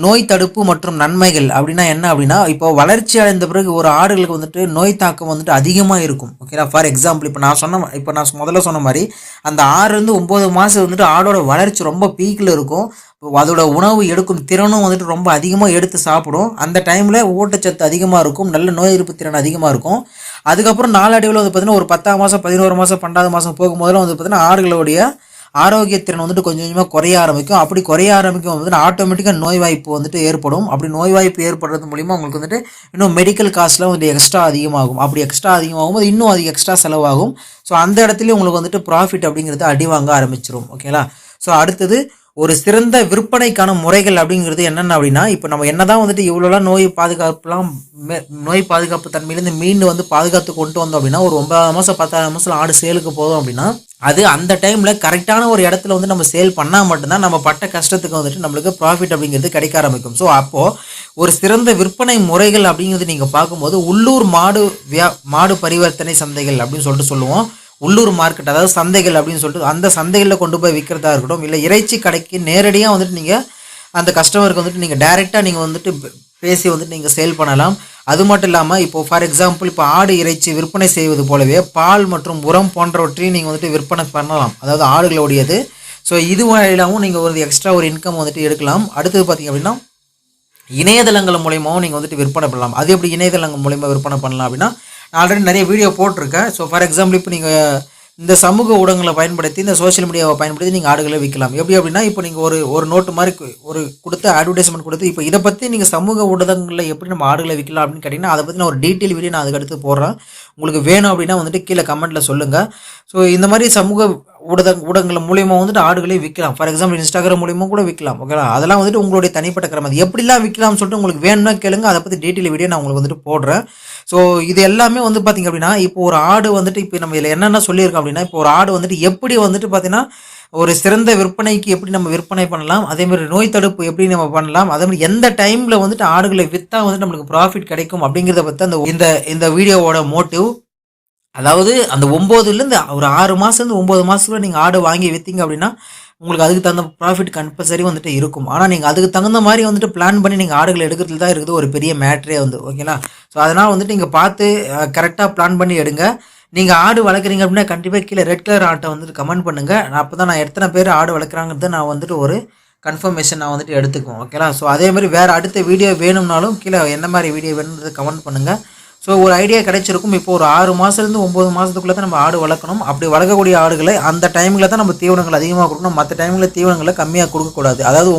நோய் தடுப்பு மற்றும் நன்மைகள் அப்படின்னா என்ன அப்படின்னா, இப்போ வளர்ச்சி அடைந்த பிறகு ஒரு ஆடுகளுக்கு வந்துட்டு நோய் தாக்கம் வந்துட்டு அதிகமாக இருக்கும். ஓகேங்களா? ஃபார் எக்ஸாம்பிள் இப்போ நான் முதல்ல சொன்ன மாதிரி அந்த 6லேருந்து 9 மாதம் வந்துட்டு ஆடோட வளர்ச்சி ரொம்ப பீக்கில் இருக்கும். அதோட உணவு எடுக்கும் திறனும் வந்துட்டு ரொம்ப அதிகமாக எடுத்து சாப்பிடும். அந்த டைமில் ஊட்டச்சத்து அதிகமாக இருக்கும், நல்ல நோய் எதிர்ப்பு திறன் அதிகமாக இருக்கும். அதுக்கப்புறம் நாளடைவில் வந்து பார்த்திங்கன்னா ஒரு 10ஆம் மாதம் 11 மாதம் 12 மாதம் போகும்போதெல்லாம் வந்து பார்த்திங்கன்னா ஆடுகளுடைய ஆரோக்கியத்திறன் வந்துட்டு கொஞ்சம் கொஞ்சமாக குறைய ஆரம்பிக்கும். அப்படி குறைய ஆரம்பிக்கும் வந்துட்டு ஆட்டோமேட்டிக்காக நோய்வாய்ப்பு வந்துட்டு ஏற்படும். அப்படி நோய்வாய்ப்பு ஏற்படுறது மூலிமா உங்களுக்கு வந்துட்டு இன்னும் மெடிக்கல் காஸ்ட்லாம் வந்துட்டு எக்ஸ்ட்ரா அதிகமாகும். அப்படி எக்ஸ்ட்ரா அதிகமாகும் போது இன்னும் அது எக்ஸ்ட்ரா செலவாகும். ஸோ அந்த இடத்துலையும் உங்களுக்கு வந்துட்டு ப்ராஃபிட் அப்படிங்கிறது அடி வாங்க ஆரம்பிச்சிடும். ஓகேங்களா? ஸோ அடுத்தது ஒரு சிறந்த விற்பனைக்கான முறைகள் அப்படிங்கிறது என்னென்ன அப்படின்னா, இப்போ நம்ம என்னதான் வந்துட்டு இவ்வளோலாம் நோய் பாதுகாப்பு தன்மையிலேருந்து மீண்டு வந்து பாதுகாத்து கொண்டு வந்தோம் அப்படின்னா, ஒரு 9 மாதம் 10 மாதம் ஆடு சேலுக்கு போதும் அப்படின்னா, அது அந்த டைமில் கரெக்டான ஒரு இடத்துல வந்து நம்ம சேல் பண்ணால் மட்டும்தான் நம்ம பட்ட கஷ்டத்துக்கு வந்துட்டு நம்மளுக்கு ப்ராஃபிட் அப்படிங்கிறது கிடைக்க ஆரம்பிக்கும். ஸோ அப்போது ஒரு சிறந்த விற்பனை முறைகள் அப்படிங்கிறது நீங்கள் பார்க்கும்போது உள்ளூர் மாடு பரிவர்த்தனை சந்தைகள் அப்படின்னு சொல்லிட்டு சொல்லுவோம். உள்ளூர் மார்க்கெட், அதாவது சந்தைகள் அப்படின்னு சொல்லிட்டு அந்த சந்தைகளில் கொண்டு போய் விற்கிறதா இருக்கட்டும், இல்லை இறைச்சி கடைக்கு நேரடியாக வந்துட்டு நீங்கள் அந்த கஸ்டமருக்கு வந்துட்டு நீங்கள் டைரெக்டாக நீங்கள் வந்துட்டு பேசி வந்துட்டு நீங்கள் சேல் பண்ணலாம். அது மட்டும் இல்லாமல் இப்போ ஃபார் எக்ஸாம்பிள் இப்போ ஆடு இறைச்சி விற்பனை செய்வது போலவே பால் மற்றும் உரம் போன்றவற்றையும் நீங்கள் வந்துட்டு விற்பனை பண்ணலாம், அதாவது ஆடுகளுடையது. ஸோ இது வழியிலாகவும் நீங்கள் ஒரு எக்ஸ்ட்ரா ஒரு இன்கம் வந்துட்டு எடுக்கலாம். அடுத்தது பார்த்திங்க அப்படின்னா இணையதளங்கள் மூலயமாவும் நீங்கள் வந்துட்டு விற்பனை பண்ணலாம். அது எப்படி இணையதளங்கள் மூலயமா விற்பனை பண்ணலாம் அப்படின்னா, நான் ஆல்ரெடி நிறைய வீடியோ போட்டிருக்கேன். ஸோ ஃபார் எக்ஸாம்பிள் இப்போ நீங்கள் இந்த சமூக ஊடகங்களை பயன்படுத்தி, இந்த சோஷியல் மீடியாவை பயன்படுத்தி நீங்கள் ஆடுகளை விற்கலாம். எப்படி அப்படின்னா, இப்போ நீங்கள் ஒரு நோட்டு மாதிரி ஒரு கொடுத்து அட்வர்டைஸ்மெண்ட் கொடுத்து, இப்போ இதை பற்றி நீங்கள் சமூக ஊடகங்களில் எப்படி நம்ம ஆடுகளை விற்கலாம் அப்படின்னு கேட்டிங்கன்னா, அதை பற்றி நான் ஒரு டீட்டெயில் வீடியோ நான் அதுக்கு அடுத்து போடுறேன். உங்களுக்கு வேணும் அப்படின்னா வந்துட்டு கீழே கமெண்ட்டில் சொல்லுங்கள். ஸோ இந்த மாதிரி சமூக ஊடகங்கள் மூலியமா வந்துட்டு ஆடுகளே விற்கலாம். ஃபார் எக்ஸாம்பிள் இன்ஸ்டாகிராம் மூலியமா கூட விற்கலாம். ஓகேவா? அதெல்லாம் வந்துட்டு உங்களுடைய தனிப்பட்ட கிரமம். அது எப்படிலாம் விற்கலாம்னு சொல்லிட்டு உங்களுக்கு வேணும்னா கேளுங்க. அதை பற்றி டீட்டெயில் வீடியோ நான் உங்களுக்கு வந்துட்டு போடுறேன். ஸோ இது எல்லாமே வந்து பார்த்திங்க அப்படின்னா, இப்போ ஒரு ஆடு வந்துட்டு இப்போ நம்ம இதில் என்னென்ன சொல்லியிருக்கோம் அப்படின்னா, இப்போ ஒரு ஆடு வந்துட்டு எப்படி வந்துட்டு பார்த்தீங்கன்னா ஒரு சிறந்த விற்பனைக்கு எப்படி நம்ம விற்பனை பண்ணலாம், அதேமாதிரி நோய் தடுப்பு எப்படி நம்ம பண்ணலாம், அதேமாதிரி எந்த டைமில் வந்துட்டு ஆடுகளை விற்றா வந்துட்டு நம்மளுக்கு ப்ராஃபிட் கிடைக்கும் அப்படிங்கிறத பற்றி இந்த வீடியோவோட மோட்டிவ். அதாவது அந்த 9லேருந்து ஒரு 6 மாதத்துலேருந்து 9 மாதத்துக்குள்ள நீங்கள் ஆடு வாங்கி விற்றீங்க அப்படின்னா உங்களுக்கு அதுக்கு தகுந்த ப்ராஃபிட் கம்பல்சரி வந்துட்டு இருக்கும். ஆனால் நீங்கள் அதுக்கு தகுந்த மாதிரி வந்துட்டு பிளான் பண்ணி நீங்கள் ஆடுகள் எடுக்கிறதுல தான் இருக்குது ஒரு பெரிய மேட்ரே வந்து. ஓகேங்களா? ஸோ அதனால் வந்துட்டு நீங்கள் பார்த்து கரெக்டாக பிளான் பண்ணி எடுங்க. நீங்கள் ஆடு வளர்க்குறீங்க அப்படின்னா கண்டிப்பாக கீழே ரெட் கலர் ஆட்டை வந்துட்டு கமெண்ட் பண்ணுங்கள். அப்போ தான் நான் எத்தனை பேர் ஆடு வளர்க்குறாங்கிறத நான் வந்துட்டு ஒரு கன்ஃபர்மேஷன் நான் வந்துட்டு எடுத்துக்குவோம். ஓகேங்களா? ஸோ அதே மாதிரி வேறு அடுத்த வீடியோ வேணும்னாலும் கீழே என்ன மாதிரி வீடியோ வேணும்ன்றது கமெண்ட் பண்ணுங்கள். ஸோ ஒரு ஐடியா கிடைச்சிருக்கும். இப்போ ஒரு 6 மாதத்துலேருந்து 9 மாதத்துக்குள்ளே தான் நம்ம ஆடு வளர்க்கணும். அப்படி வளர்க்கக்கூடிய ஆடுகளை அந்த டைமில் தான் நம்ம தீவனங்கள் அதிகமாக கொடுக்கணும். மற்ற டைமில் தீவனங்களை கம்மியாக கொடுக்கக்கூடாது. அதாவது